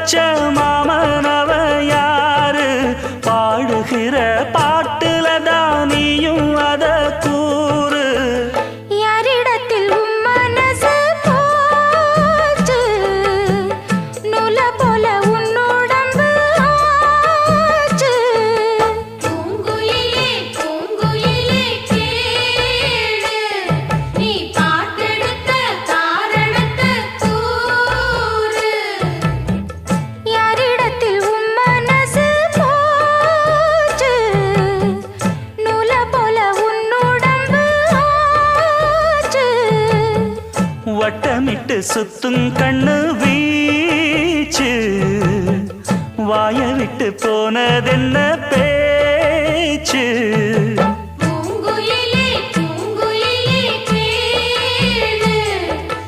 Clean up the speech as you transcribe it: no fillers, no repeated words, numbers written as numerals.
வச்ச மாமனவ யாரு பாடுகிற பாட்டுல தானியும் அத கூறு யாரிடத்தில் உம் மனசு போச்சு நூல போல உன்னுடம்பு ஆச்சு பூங்குயிலே பூங்குயிலே கேளு நீ பாட்டெடுத்த காரணத்தை கூறு யாரிடத்தில் உம் மனசு போச்சு நூல போல உன்னுடம்பு ஆச்சு வட்டமிட்டு சுத்தும் கண்ணு வீச்சு வாய விட்டு போனதென்ன பேச்சு